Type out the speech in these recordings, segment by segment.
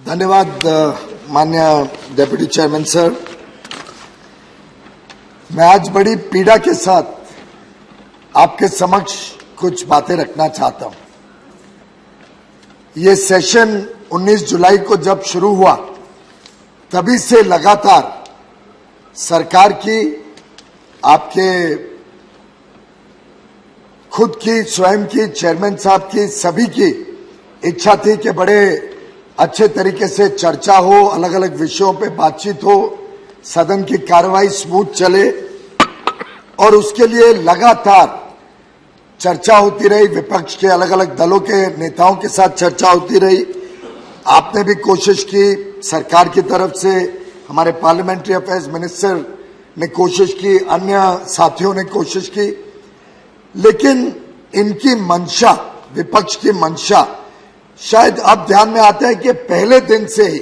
धन्यवाद माननीय deputy chairman sir. मैं आज बड़ी पीड़ा के साथ आपके समक्ष कुछ बातें रखना चाहता हूं। ये सेशन 19 जुलाई को जब शुरू हुआ तभी से लगातार सरकार की, आपके खुद की, स्वयं की, चेयरमैन साहब की, सभी की इच्छा थी कि बड़े अच्छे तरीके से चर्चा हो, अलग अलग विषयों पे बातचीत हो, सदन की कार्रवाई स्मूथ चले और उसके लिए लगातार चर्चा होती रही। विपक्ष के अलग अलग दलों के नेताओं के साथ चर्चा होती रही। आपने भी कोशिश की, सरकार की तरफ से हमारे पार्लियामेंट्री अफेयर्स मिनिस्टर ने कोशिश की, अन्य साथियों ने कोशिश की, लेकिन इनकी मंशा, विपक्ष की मंशा शायद अब ध्यान में आता है कि पहले दिन से ही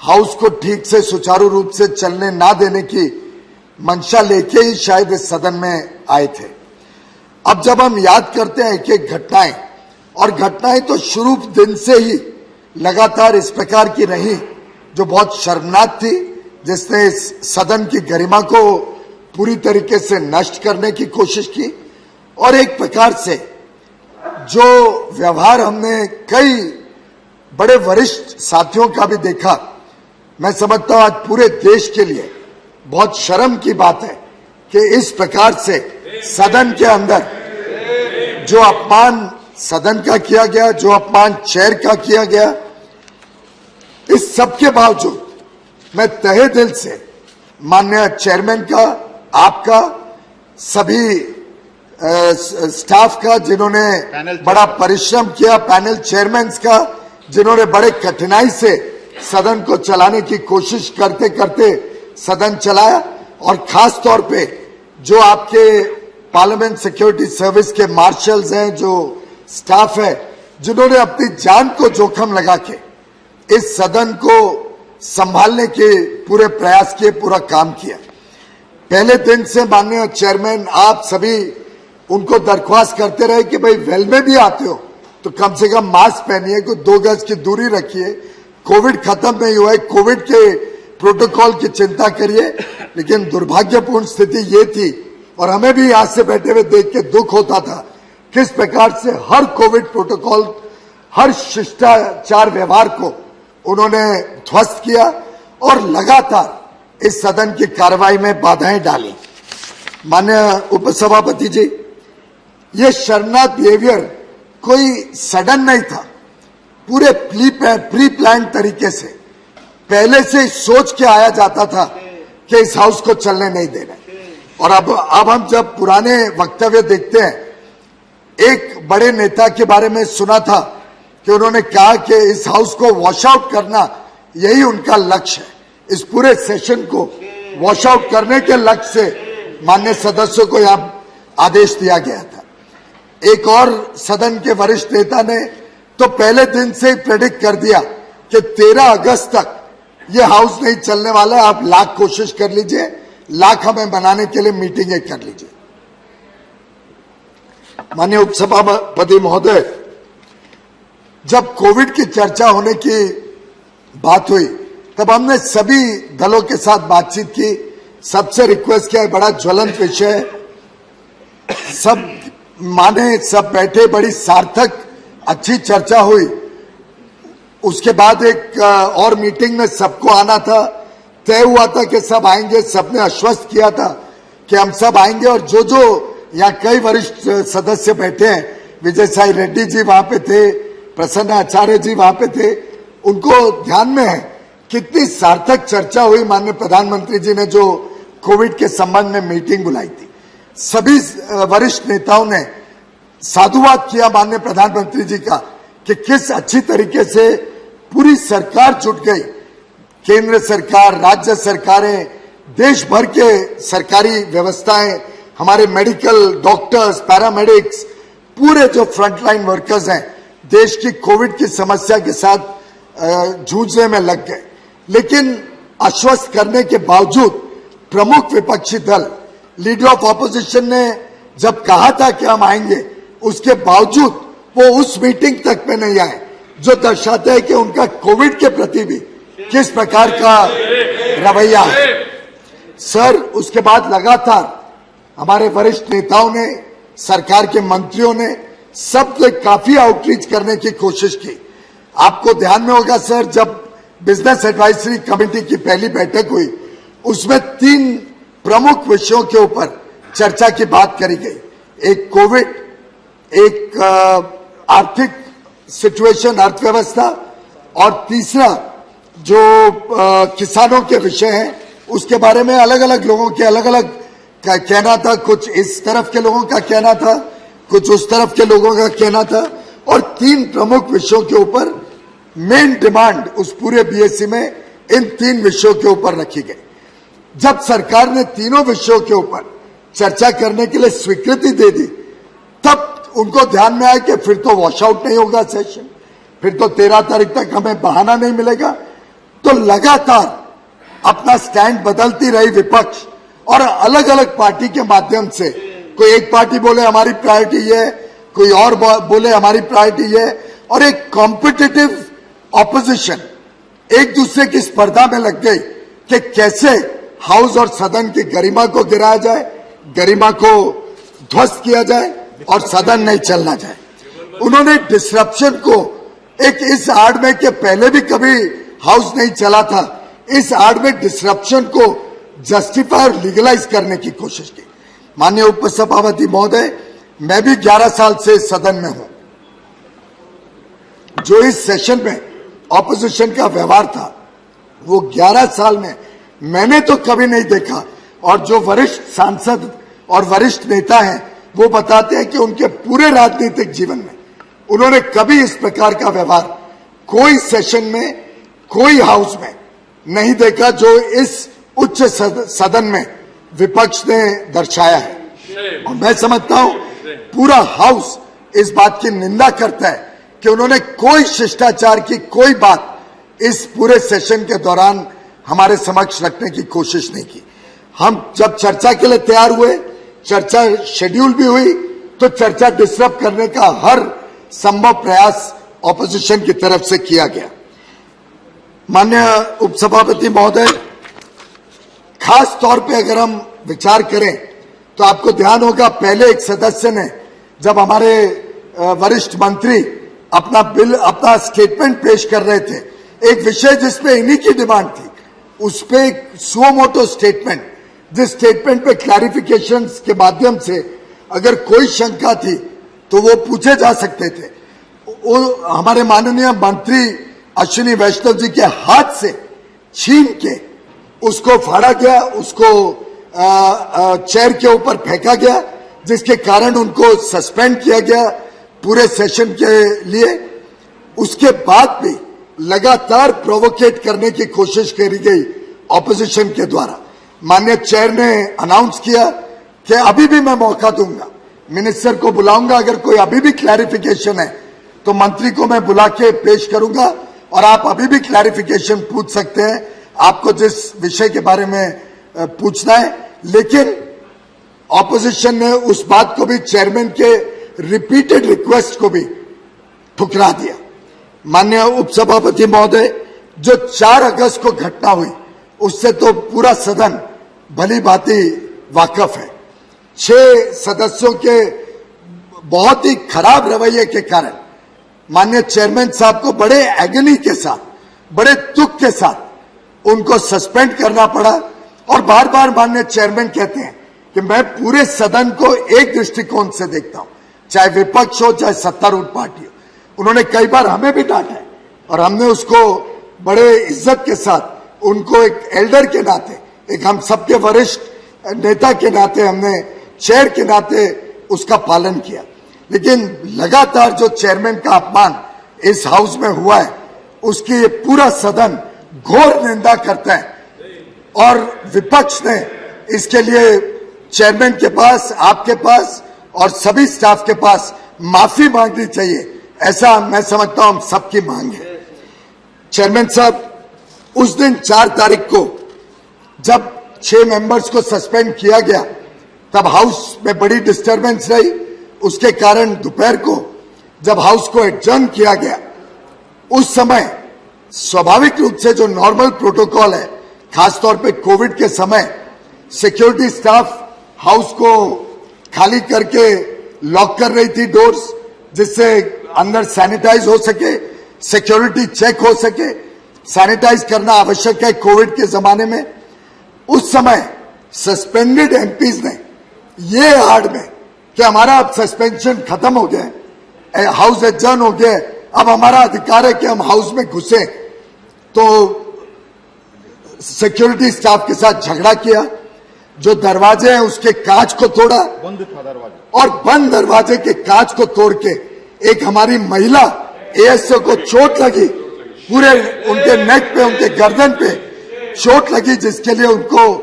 हाउस को ठीक से सुचारू रूप से चलने ना देने की मंशा लेके ही शायद इस सदन में आए थे। अब जब हम याद करते हैं एक-एक घटनाएं, और घटनाएं तो शुरू दिन से ही लगातार इस प्रकार की रही जो बहुत शर्मनाक थी, जिसने इस सदन की गरिमा को पूरी तरीके से नष्ट करने की कोशिश की, और एक प्रकार से जो व्यवहार हमने कई बड़े वरिष्ठ साथियों का भी देखा, मैं समझता हूं आज पूरे देश के लिए बहुत शर्म की बात है कि इस प्रकार से सदन के अंदर जो अपमान सदन का किया गया, जो अपमान चेयर का किया गया, इस सब के बावजूद मैं तहे दिल से माननीय चेयरमैन का, आपका, सभी स्टाफ का जिन्होंने बड़ा परिश्रम किया, पैनल चेयरमैन का जिन्होंने बड़े कठिनाई से सदन को चलाने की कोशिश करते करते सदन चलाया, और खास तौर पे जो आपके पार्लियामेंट सिक्योरिटी सर्विस के मार्शल्स हैं, जो स्टाफ है, जिन्होंने अपनी जान को जोखिम लगा के इस सदन को संभालने के पूरे प्रयास किए, पूरा काम किया। पहले दिन से माननीय चेयरमैन आप सभी उनको दरख्वास्त करते रहे कि भाई वेल में भी आते हो तो कम से कम मास्क पहनिए, कोई 2 गज की दूरी रखिए, कोविड खत्म नहीं हुआ है, कोविड के प्रोटोकॉल की चिंता करिए। लेकिन दुर्भाग्यपूर्ण स्थिति ये थी, और हमें भी यहां से बैठे हुए देख के दुख होता था, किस प्रकार से हर कोविड प्रोटोकॉल, हर शिष्टाचार व्यवहार को उन्होंने ध्वस्त किया और लगातार इस सदन की कार्रवाई में बाधाएं डाली। माननीय उपसभापति जी, ये शर्मनाक बिहेवियर कोई सडन नहीं था, पूरे प्री प्लान तरीके से पहले से सोच के आया जाता था कि इस हाउस को चलने नहीं देना। और अब हम जब पुराने वक्तव्य देखते हैं, एक बड़े नेता के बारे में सुना था कि उन्होंने कहा कि इस हाउस को वॉश आउट करना यही उनका लक्ष्य है। इस पूरे सेशन को वॉश आउट करने के लक्ष्य से माननीय सदस्यों को यहां आदेश दिया गया था। एक और सदन के वरिष्ठ नेता ने तो पहले दिन से ही प्रेडिक्ट कर दिया कि 13 अगस्त तक ये हाउस नहीं चलने वाला है, आप लाख कोशिश कर लीजिए, लाख हमें बनाने के लिए मीटिंगें कर लीजिए। माननीय उपसभापति महोदय, जब कोविड की चर्चा होने की बात हुई तब हमने सभी दलों के साथ बातचीत की, सबसे रिक्वेस्ट किया, बड़ा ज्वलंत विषय है, सब माने, सब बैठे, बड़ी सार्थक अच्छी चर्चा हुई। उसके बाद एक और मीटिंग में सबको आना था, तय हुआ था कि सब आएंगे, सबने आश्वस्त किया था कि हम सब आएंगे। और जो जो यहाँ कई वरिष्ठ सदस्य बैठे हैं, विजय साई रेड्डी जी वहां पे थे, प्रसन्न आचार्य जी वहां पे थे, उनको ध्यान में है कितनी सार्थक चर्चा हुई। माननीय प्रधानमंत्री जी ने जो कोविड के संबंध में मीटिंग बुलाई थी, सभी वरिष्ठ नेताओं ने साधुवाद किया माननीय प्रधानमंत्री जी का कि किस अच्छी तरीके से पूरी सरकार जुट गई, केंद्र सरकार, राज्य सरकारें, देश भर के सरकारी व्यवस्थाएं, हमारे मेडिकल डॉक्टर्स, पैरामेडिक्स, पूरे जो फ्रंटलाइन वर्कर्स हैं, देश की कोविड की समस्या के साथ जूझने में लग गए। लेकिन आश्वस्त करने के बावजूद प्रमुख विपक्षी दल, लीडर ऑफ ऑपोजिशन ने जब कहा था कि हम आएंगे, उसके बावजूद वो उस मीटिंग तक में नहीं आए जो दर्शाते हैं कि उनका कोविड के प्रति भी किस प्रकार का रवैया है। सर, उसके बाद लगातार हमारे वरिष्ठ नेताओं ने, सरकार के मंत्रियों ने सबको काफी आउटरीच करने की कोशिश की। आपको ध्यान में होगा सर, जब बिजनेस एडवाइजरी कमेटी की पहली बैठक हुई उसमें 3 प्रमुख विषयों के ऊपर चर्चा की बात करी गई। एक कोविड, एक आर्थिक सिचुएशन, अर्थव्यवस्था, और तीसरा जो किसानों के विषय हैं उसके बारे में अलग अलग लोगों के अलग अलग कहना था। कुछ इस तरफ के लोगों का कहना था, कुछ उस तरफ के लोगों का कहना था, और 3 प्रमुख विषयों के ऊपर मेन डिमांड उस पूरे बीएससी में इन 3 विषयों के ऊपर रखी गई। जब सरकार ने तीनों विषयों के ऊपर चर्चा करने के लिए स्वीकृति दे दी, तब उनको ध्यान में आया कि फिर तो वॉश आउट नहीं होगा सेशन, फिर तो 13 तारीख तक हमें बहाना नहीं मिलेगा। तो लगातार अपना स्टैंड बदलती रही विपक्ष, और अलग अलग पार्टी के माध्यम से, कोई एक पार्टी बोले हमारी प्रायोरिटी ये है, कोई और बोले हमारी प्रायोरिटी ये है, और एक कॉम्पिटिटिव ऑपोजिशन एक दूसरे की स्पर्धा में लग गई कि कैसे हाउस और सदन की गरिमा को गिराया जाए, गरिमा को ध्वस्त किया जाए और सदन नहीं चलना जाए। उन्होंने डिसरप्शन को एक इस आड़ में कि पहले भी कभी हाउस नहीं चला था, इस आड़ में डिसरप्शन को जस्टिफाई और लीगलाइज करने की कोशिश की। माननीय उपसभापति महोदय, मैं भी 11 साल से सदन में हूं। जो इस सेशन में ऑपोजिशन का व्यवहार था वो 11 साल में मैंने तो कभी नहीं देखा, और जो वरिष्ठ सांसद और वरिष्ठ नेता हैं वो बताते हैं कि उनके पूरे राजनीतिक जीवन में उन्होंने कभी इस प्रकार का व्यवहार कोई सेशन में, कोई हाउस में नहीं देखा जो इस उच्च सदन में विपक्ष ने दर्शाया है। और मैं समझता हूं पूरा हाउस इस बात की निंदा करता है कि उन्होंने कोई शिष्टाचार की कोई बात इस पूरे सेशन के दौरान हमारे समक्ष रखने की कोशिश नहीं की। हम जब चर्चा के लिए तैयार हुए, चर्चा शेड्यूल भी हुई, तो चर्चा डिस्टर्ब करने का हर संभव प्रयास ऑपोजिशन की तरफ से किया गया। माननीय उपसभापति महोदय, खास तौर पे अगर हम विचार करें तो आपको ध्यान होगा, पहले एक सदस्य ने जब हमारे वरिष्ठ मंत्री अपना स्टेटमेंट पेश कर रहे थे, एक विषय जिसपे इन्हीं की डिमांड थी, उस पे एक सुओ मोटो स्टेटमेंट, जिस स्टेटमेंट पे क्लैरिफिकेशन के माध्यम से अगर कोई शंका थी तो वो पूछे जा सकते थे, वो हमारे माननीय मंत्री अश्विनी वैष्णव जी के हाथ से छीन के उसको फाड़ा गया, उसको चेयर के ऊपर फेंका गया, जिसके कारण उनको सस्पेंड किया गया पूरे सेशन के लिए। उसके बाद भी लगातार प्रोवोकेट करने की कोशिश करी गई ऑपोजिशन के द्वारा। माननीय चेयर ने अनाउंस किया कि अभी भी मैं मौका दूंगा, मिनिस्टर को बुलाऊंगा, अगर कोई अभी भी क्लैरिफिकेशन है तो मंत्री को मैं बुला के पेश करूंगा और आप अभी भी क्लैरिफिकेशन पूछ सकते हैं, आपको जिस विषय के बारे में पूछना है। लेकिन ऑपोजिशन ने उस बात को भी, चेयरमैन के रिपीटेड रिक्वेस्ट को भी ठुकरा दिया। माननीय उपसभापति महोदय, जो 4 अगस्त को घटना हुई उससे तो पूरा सदन भली भांति वाकफ है। 6 सदस्यों के बहुत ही खराब रवैये के कारण माननीय चेयरमैन साहब को बड़े एगनी के साथ, बड़े दुख के साथ उनको सस्पेंड करना पड़ा। और बार बार माननीय चेयरमैन कहते हैं कि मैं पूरे सदन को एक दृष्टिकोण से देखता हूं, चाहे विपक्ष हो चाहे सत्तारूढ़ पार्टी हो। उन्होंने कई बार हमें भी डांटा है और हमने उसको बड़े इज्जत के साथ, उनको एक एल्डर के नाते, एक हम सबके वरिष्ठ नेता के नाते, हमने चेयर के नाते उसका पालन किया। लेकिन लगातार जो चेयरमैन का अपमान इस हाउस में हुआ है, उसकी ये पूरा सदन घोर निंदा करता है और विपक्ष ने इसके लिए चेयरमैन के पास, आपके पास और सभी स्टाफ के पास माफी मांगनी चाहिए, ऐसा मैं समझता हूं हम सबकी मांग है। चेयरमैन साहब, उस दिन 4 तारीख को जब 6 मेंबर्स को सस्पेंड किया गया तब हाउस में बड़ी डिस्टरबेंस रही। उसके कारण दोपहर को जब हाउस को एडजर्न किया गया उस समय स्वाभाविक रूप से जो नॉर्मल प्रोटोकॉल है, खासतौर पे कोविड के समय सिक्योरिटी स्टाफ हाउस को खाली करके लॉक कर रही थी डोर्स, जिससे अंदर सैनिटाइज हो सके, सिक्योरिटी चेक हो सके। सैनिटाइज करना आवश्यक है कोविड के जमाने में। उस समय सस्पेंडेड एमपीज ने ये आड़ में कि हमारा अब सस्पेंशन खत्म हो गया, हाउस एडजर्न हो गया, अब हमारा अधिकार है कि हम हाउस में घुसे, तो सिक्योरिटी स्टाफ के साथ झगड़ा किया, जो दरवाजे हैं उसके कांच को तोड़ा, बंद था दरवाजा, और बंद दरवाजे के कांच को तोड़ के एक हमारी महिला एएसओ को चोट लगी, पूरे उनके नेक पे, उनके गर्दन पे चोट लगी, जिसके लिए उनको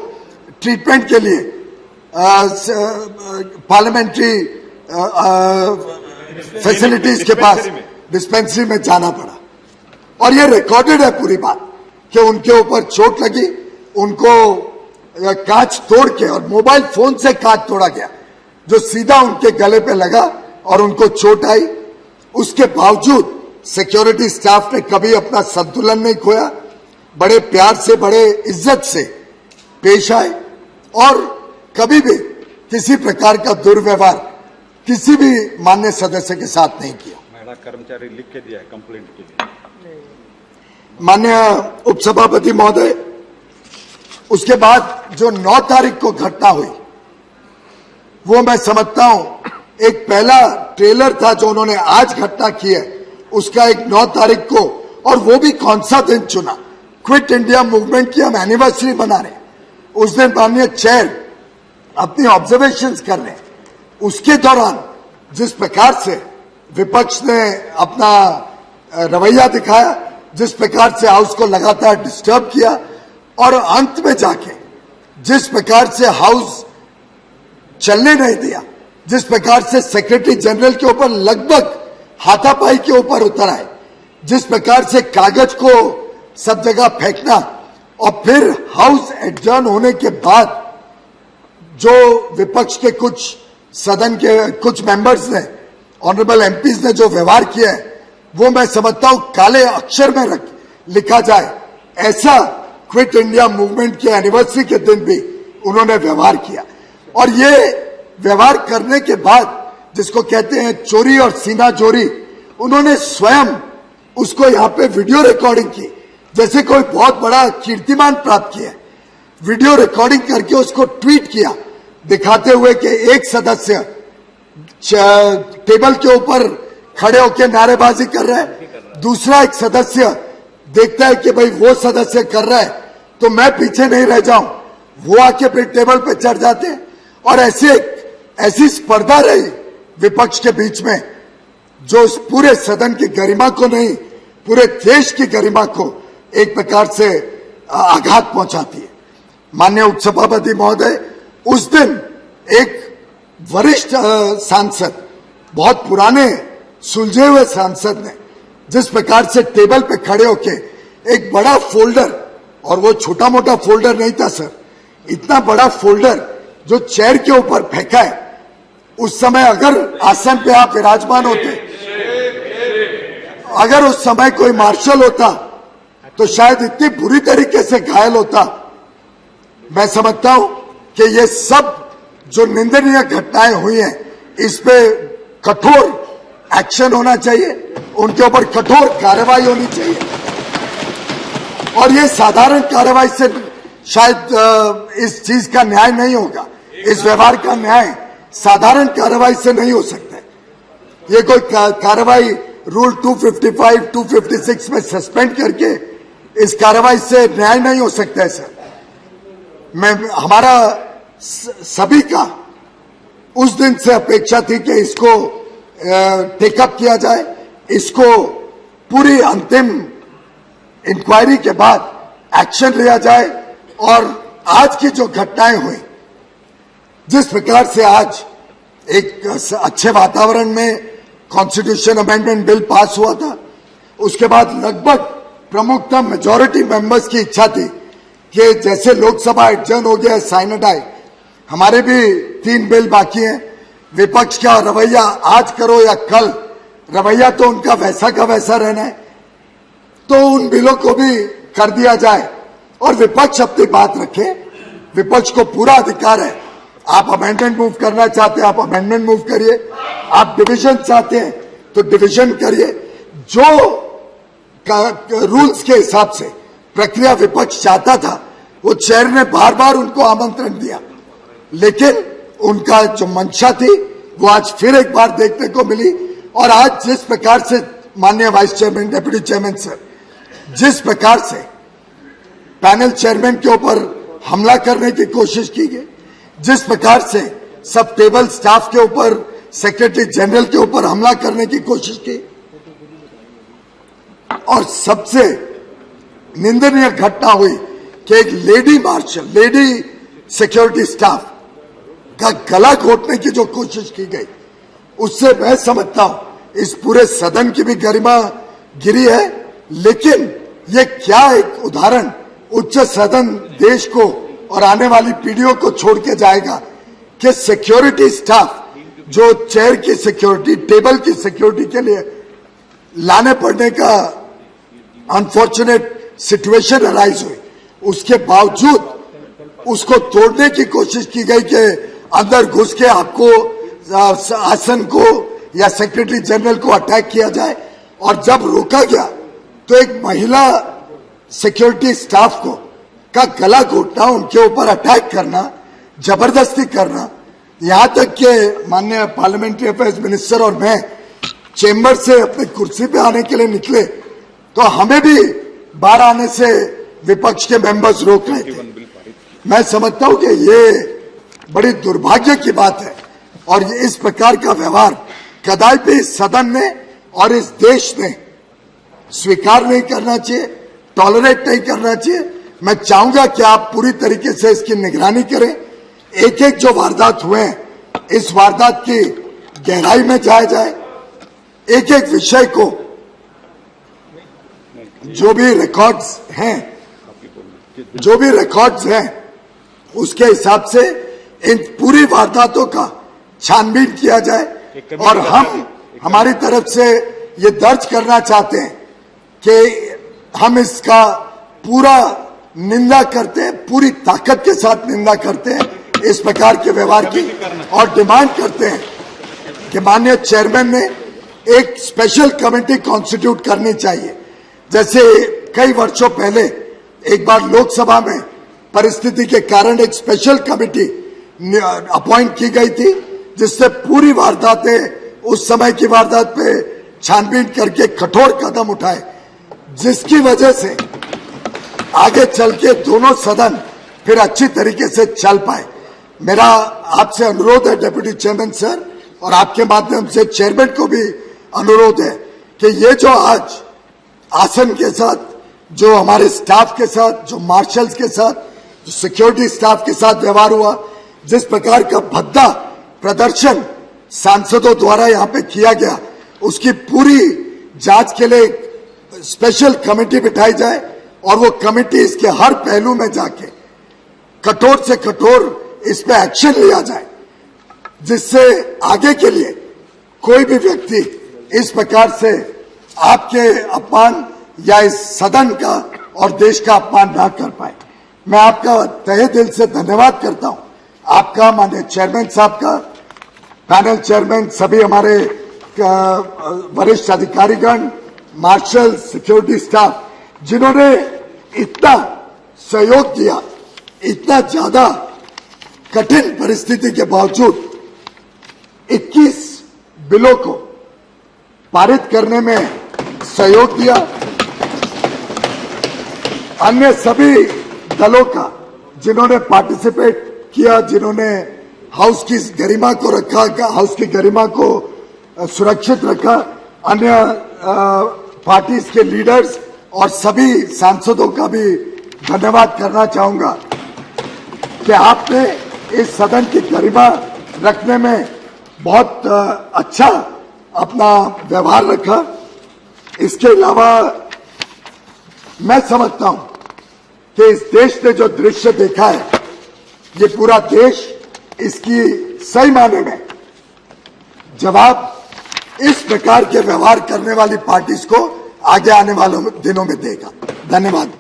ट्रीटमेंट के लिए पार्लियामेंट्री फैसिलिटीज के पास डिस्पेंसरी में जाना पड़ा। और ये रिकॉर्डेड है पूरी बात कि उनके ऊपर चोट लगी, उनको कांच तोड़ के, और मोबाइल फोन से कांच तोड़ा गया जो सीधा उनके गले पे लगा और उनको चोट आई। उसके बावजूद सिक्योरिटी स्टाफ ने कभी अपना संतुलन नहीं खोया, बड़े प्यार से, बड़े इज्जत से पेश आए और कभी भी किसी प्रकार का दुर्व्यवहार किसी भी मान्य सदस्य के साथ नहीं किया। महिला कर्मचारी लिख के दिया है कंप्लेंट के लिए। मान्य उपसभापति महोदय, उसके बाद जो 9 तारीख को घटना हुई, वो मैं समझता हूं एक पहला ट्रेलर था जो उन्होंने आज घटना की है, उसका एक 9 तारीख को, और वो भी कौन सा दिन चुना, क्विट इंडिया मूवमेंट की हम एनिवर्सरी मना रहे हैं, उस दिन माननीय चेयर अपनी ऑब्जर्वेशंस कर रहे हैं। उसके दौरान जिस प्रकार से विपक्ष ने अपना रवैया दिखाया, जिस प्रकार से हाउस को लगातार डिस्टर्ब किया, और अंत में जाके जिस प्रकार से हाउस चलने नहीं दिया, जिस प्रकार से सेक्रेटरी जनरल के ऊपर लगभग हाथापाई के ऊपर उतर आए, जिस प्रकार से कागज को सब जगह फेंकना, और फिर हाउस एडजर्न होने के बाद जो विपक्ष के कुछ सदन के कुछ मेंबर्स ने, ऑनरेबल एमपीज ने जो व्यवहार किया है, वो मैं समझता हूं काले अक्षर में लिखा जाए, ऐसा क्विट इंडिया मूवमेंट की एनिवर्सरी के दिन भी उन्होंने व्यवहार किया। और ये व्यवहार करने के बाद, जिसको कहते हैं चोरी और सीना चोरी, उन्होंने स्वयं उसको यहां पे वीडियो रिकॉर्डिंग की, जैसे कोई बहुत बड़ा कीर्तिमान प्राप्त किया, वीडियो रिकॉर्डिंग करके उसको ट्वीट किया, दिखाते हुए कि एक सदस्य टेबल के ऊपर खड़े होकर नारेबाजी कर रहा है, दूसरा एक सदस्य देखता है कि भाई वो सदस्य कर रहा है तो मैं पीछे नहीं रह जाऊं, वो आके फिर टेबल पे चढ़ जाते हैं, और ऐसी स्पर्धा रही विपक्ष के बीच में, जो इस पूरे सदन की गरिमा को नहीं, पूरे देश की गरिमा को एक प्रकार से आघात पहुंचाती है। माननीय उपसभापति महोदय, उस दिन एक वरिष्ठ सांसद, बहुत पुराने सुलझे हुए सांसद ने जिस प्रकार से टेबल पे खड़े होके एक बड़ा फोल्डर, और वो छोटा मोटा फोल्डर नहीं था सर, इतना बड़ा फोल्डर जो चेयर के ऊपर फेंका है, उस समय अगर आसन पे आप विराजमान होते, अगर उस समय कोई मार्शल होता तो शायद इतनी बुरी तरीके से घायल होता। मैं समझता हूं कि ये सब जो निंदनीय घटनाएं हुई हैं, इस पे कठोर एक्शन होना चाहिए, उनके ऊपर कठोर कार्रवाई होनी चाहिए, और ये साधारण कार्रवाई से शायद इस चीज का न्याय नहीं होगा, इस व्यवहार का न्याय साधारण कार्रवाई से नहीं हो सकता है। ये कोई कार्रवाई रूल 255, 256 में सस्पेंड करके इस कार्रवाई से न्याय नहीं हो सकता है सर। हमारा सभी का उस दिन से अपेक्षा थी कि इसको टेकअप किया जाए, इसको पूरी अंतिम इंक्वायरी के बाद एक्शन लिया जाए, और आज की जो घटनाएं हुई, जिस प्रकार से आज एक अच्छे वातावरण में कॉन्स्टिट्यूशन अमेंडमेंट बिल पास हुआ था, उसके बाद लगभग प्रमुखतः मेजॉरिटी मेंबर्स की इच्छा थी कि जैसे लोकसभा एडजर्न हो गया, साइनेटाइज, हमारे भी 3 बिल बाकी हैं। विपक्ष का रवैया आज करो या कल, रवैया तो उनका वैसा का वैसा रहना है। तो उन बिलों को भी कर दिया जाए और विपक्ष अपनी बात रखे। विपक्ष को पूरा अधिकार है, आप अमेंडमेंट मूव करना चाहते हैं आप अमेंडमेंट मूव करिए, आप डिवीजन चाहते हैं तो डिवीजन करिए। जो रूल्स के हिसाब से प्रक्रिया विपक्ष चाहता था वो चेयर ने बार बार उनको आमंत्रण दिया, लेकिन उनका जो मंशा थी वो आज फिर एक बार देखने को मिली। और आज जिस प्रकार से माननीय vice chairman, deputy chairman sir, जिस प्रकार से पैनल चेयरमैन के ऊपर हमला करने की कोशिश की गई, जिस प्रकार से सब टेबल स्टाफ के ऊपर, सेक्रेटरी जनरल के ऊपर हमला करने की कोशिश की, और सबसे निंदनीय घटना हुई कि एक lady marshal, lady security staff का गला घोटने की जो कोशिश की गई, उससे मैं समझता हूं इस पूरे सदन की भी गरिमा गिरी है। लेकिन ये क्या एक उदाहरण उच्च सदन देश को और आने वाली पीढ़ियों को छोड़ के जाएगा कि सिक्योरिटी स्टाफ जो चेयर की सिक्योरिटी, टेबल की सिक्योरिटी के लिए लाने पड़ने का अनफॉर्चुनेट सिचुएशन अराइज हुई, उसके बावजूद उसको तोड़ने की कोशिश की गई कि अंदर घुस के आपको आसन को या सेक्रेटरी जनरल को अटैक किया जाए। और जब रोका गया तो एक महिला सिक्योरिटी स्टाफ को का गला घोटना, उनके ऊपर अटैक करना, जबरदस्ती करना, यहां तक कि माननीय पार्लियामेंट्री अफेयर्स मिनिस्टर और मैं चेंबर से अपनी कुर्सी पे आने के लिए निकले तो हमें भी बाहर आने से विपक्ष के मेंबर्स रोक रहे थे। मैं समझता हूं कि ये बड़ी दुर्भाग्य की बात है और इस प्रकार का व्यवहार कदापि इस सदन ने और इस देश ने स्वीकार नहीं करना चाहिए, टॉलरेट नहीं करना चाहिए। मैं चाहूंगा कि आप पूरी तरीके से इसकी निगरानी करें। एक एक जो वारदात हुए हैं, इस वारदात की गहराई में जाया जाए, एक एक विषय को, जो भी रिकॉर्ड्स हैं उसके हिसाब से इन पूरी वारदातों का छानबीन किया जाए। और हम हमारी तरफ से ये दर्ज करना चाहते हैं कि हम इसका पूरा निंदा करते हैं, पूरी ताकत के साथ निंदा करते हैं इस प्रकार के व्यवहार की, और डिमांड करते हैं कि माननीय चेयरमैन ने एक स्पेशल कमेटी कॉन्स्टिट्यूट करनी चाहिए। जैसे कई वर्षों पहले एक बार लोकसभा में परिस्थिति के कारण एक स्पेशल कमेटी अपॉइंट की गई थी, जिससे पूरी वारदातें, उस समय की वारदात पे छानबीन करके कठोर कदम उठाए, जिसकी वजह से आगे चल के दोनों सदन फिर अच्छी तरीके से चल पाए। मेरा आपसे अनुरोध है डेप्यूटी चेयरमैन सर, और आपके माध्यम से चेयरमैन को भी अनुरोध है कि ये जो आज आसन के साथ, जो हमारे स्टाफ के साथ, जो मार्शल्स के साथ, जो सिक्योरिटी स्टाफ के साथ व्यवहार हुआ, जिस प्रकार का भद्दा प्रदर्शन सांसदों द्वारा यहाँ पे किया गया, उसकी पूरी जांच के लिए स्पेशल कमेटी बिठाई जाए और वो कमेटी इसके हर पहलू में जाके कठोर से कठोर इस पे एक्शन लिया जाए, जिससे आगे के लिए कोई भी व्यक्ति इस प्रकार से आपके अपमान या इस सदन का और देश का अपमान ना कर पाए। मैं आपका तहे दिल से धन्यवाद करता हूं, आपका, माननीय चेयरमैन साहब का, पैनल चेयरमैन, सभी हमारे वरिष्ठ अधिकारीगण, मार्शल, सिक्योरिटी स्टाफ, जिन्होंने इतना सहयोग दिया, इतना ज्यादा कठिन परिस्थिति के बावजूद 21 बिलों को पारित करने में सहयोग दिया। अन्य सभी दलों का जिन्होंने पार्टिसिपेट किया, जिन्होंने हाउस की गरिमा को रखा, हाउस की गरिमा को सुरक्षित रखा, अन्य पार्टीज के लीडर्स और सभी सांसदों का भी धन्यवाद करना चाहूंगा कि आपने इस सदन की गरिमा रखने में बहुत अच्छा अपना व्यवहार रखा। इसके अलावा मैं समझता हूं कि इस देश ने जो दृश्य देखा है, ये पूरा देश इसकी सही मायने में जवाब इस प्रकार के व्यवहार करने वाली पार्टीज को आगे आने वाले दिनों में देगा। धन्यवाद।